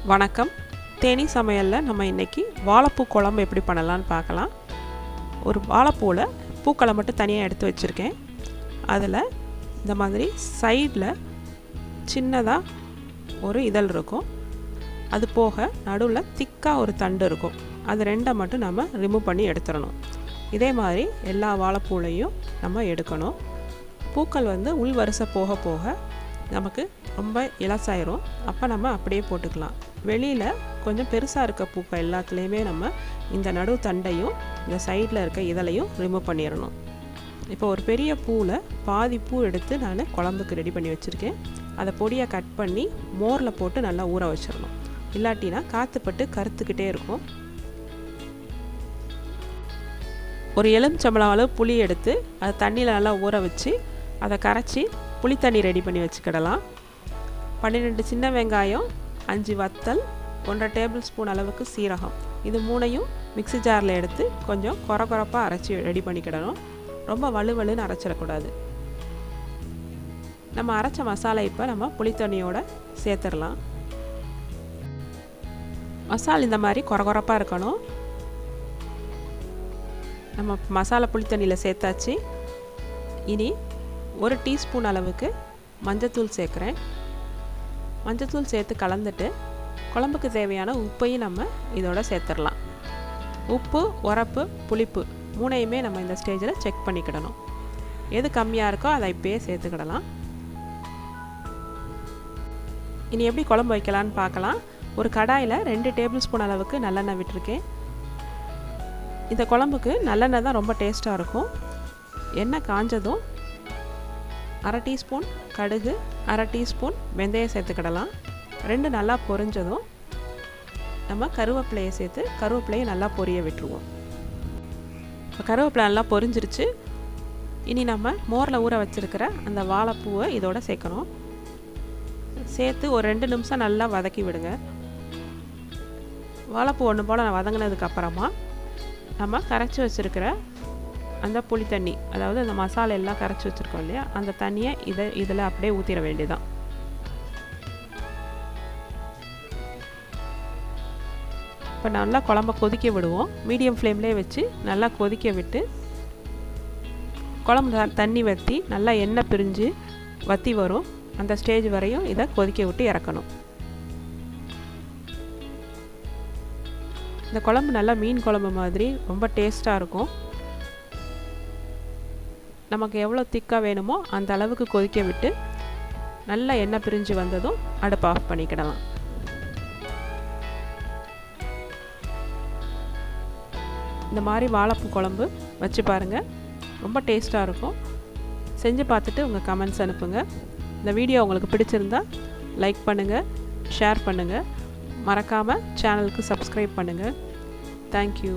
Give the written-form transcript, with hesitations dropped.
வணக்கம். தேனி சமையலில் நம்ம இன்றைக்கி வாழைப்பூ குழம்பு எப்படி பண்ணலான்னு பார்க்கலாம். ஒரு வாழைப்பூவில் பூக்களை மட்டும் தனியாக எடுத்து வச்சுருக்கேன். அதில் இந்த மாதிரி சைடில் சின்னதாக ஒரு இதழ் இருக்கும். அது போக நடுவில் திக்காக ஒரு தண்டு இருக்கும். அது ரெண்டை மட்டும் நம்ம ரிமூவ் பண்ணி எடுத்துடணும். இதே மாதிரி எல்லா வாழைப்பூலையும் நம்ம எடுக்கணும். பூக்கள் உள் வரிசை போக போக நமக்கு ரொம்ப இலசாயிரும். அப்போ நம்ம அப்படியே போட்டுக்கலாம். வெளியில் கொஞ்சம் பெருசாக இருக்க பூக்கள் எல்லாத்துலேயுமே நம்ம இந்த நடு தண்டையும் இந்த சைடில் இருக்க இதழையும் ரிமூவ் பண்ணிடணும். இப்போ ஒரு பெரிய பூவில் பாதி பூ எடுத்து நான் குழம்புக்கு ரெடி பண்ணி வச்சுருக்கேன். அதை பொடியை கட் பண்ணி மோரில் போட்டு நல்லா ஊற வச்சிடணும். இல்லாட்டினா காற்றுப்பட்டு கருத்துக்கிட்டே இருக்கும். ஒரு எலுமிச்சம்பழம் அளவு புளி எடுத்து அதை தண்ணியில் நல்லா ஊற வச்சு அதை கரைச்சி புளி தண்ணி ரெடி பண்ணி வச்சுக்கிடலாம். 12 சின்ன வெங்காயம், 5 வத்தல், 1.5 டேபிள் ஸ்பூன் அளவுக்கு சீரகம், இது மூணையும் மிக்ஸி ஜாரில் எடுத்து கொஞ்சம் கொரகொரப்பாக அரைச்சி ரெடி பண்ணிக்கிடணும். ரொம்ப வலுவலுன்னு அரைச்சிடக்கூடாது. நம்ம அரைச்ச மசாலா இப்போ நம்ம புளித்தண்ணியோடு சேர்த்துடலாம். மசாலா இந்த மாதிரி கொரகொரப்பாக இருக்கணும். நம்ம மசாலா புளித்தண்ணியில் சேர்த்தாச்சு. இனி 1 டீஸ்பூன் அளவுக்கு மஞ்சத்தூள் சேர்க்குறேன். மஞ்சத்தூள் சேர்த்து கலந்துட்டு குழம்புக்கு தேவையான உப்பையும் நம்ம இதோட சேர்த்துடலாம். உப்பு, உரப்பு, புளிப்பு மூணையுமே நம்ம இந்த ஸ்டேஜில் செக் பண்ணிக்கிடணும். எது கம்மியாக இருக்கோ அதை இப்போயே சேர்த்துக்கிடலாம். இனி எப்படி குழம்பு வைக்கலான்னு பார்க்கலாம். ஒரு கடாயில் 2 டேபிள் ஸ்பூன் அளவுக்கு நல்லெண்ணெய் விட்டுருக்கேன். இந்த குழம்புக்கு நல்லெண்ணெய் தான் ரொம்ப டேஸ்ட்டாக இருக்கும். எண்ணெய் காஞ்சதும் 1/2 டீஸ்பூன் கடுகு, 1/2 டீஸ்பூன் வெந்தயம் சேர்த்துக்கிடலாம். 2 நல்லா பொரிஞ்சதும் நம்ம கருவேப்பிலையை சேர்த்து கருவேப்பிலையை நல்லா பொரிய விட்டுருவோம். இப்போ கருவேப்பிலை நல்லா பொரிஞ்சிருச்சு. இனி நம்ம மோரில் ஊற வச்சுருக்கிற அந்த வாழைப்பூவை இதோட சேர்க்கணும். சேர்த்து ஒரு 2 நிமிஷம் நல்லா வதக்கி விடுங்க. வாழைப்பூ ஒன்று போல் வதங்கினதுக்கப்புறமா நம்ம கரைச்சி வச்சுருக்கிற அந்த புளி தண்ணி, அதாவது அந்த மசாலா எல்லாம் கரைச்சி வச்சுருக்கோம் இல்லையா, அந்த தண்ணியை இதில் அப்படியே ஊற்றிட வேண்டியதான். இப்போ நல்லா குழம்ப கொதிக்க விடுவோம். மீடியம் ஃப்ளேம்லேயே வச்சு நல்லா கொதிக்க விட்டு குழம்பு தண்ணி வற்றி நல்லா எண்ணெய் பிரிஞ்சு வற்றி வரும். அந்த ஸ்டேஜ் வரையும் இதை கொதிக்க விட்டு இறக்கணும். இந்த குழம்பு நல்லா மீன் குழம்பு மாதிரி ரொம்ப டேஸ்ட்டாக இருக்கும். நமக்கு எவ்வளோ திக்காக வேணுமோ அந்த அளவுக்கு கொதிக்க விட்டு நல்லா எண்ணெய் பிரிஞ்சு வந்ததும் அடுப்பு ஆஃப் பண்ணிக்கிடலாம். இந்த மாதிரி வாழைப்பூ குழம்பு வச்சு பாருங்கள், ரொம்ப டேஸ்ட்டாக இருக்கும். செஞ்சு பார்த்துட்டு உங்கள் கமெண்ட்ஸ் அனுப்புங்க. இந்த வீடியோ உங்களுக்கு பிடிச்சிருந்தா லைக் பண்ணுங்கள், ஷேர் பண்ணுங்கள், மறக்காமல் சேனலுக்கு சப்ஸ்கிரைப் பண்ணுங்கள். தேங்க்யூ.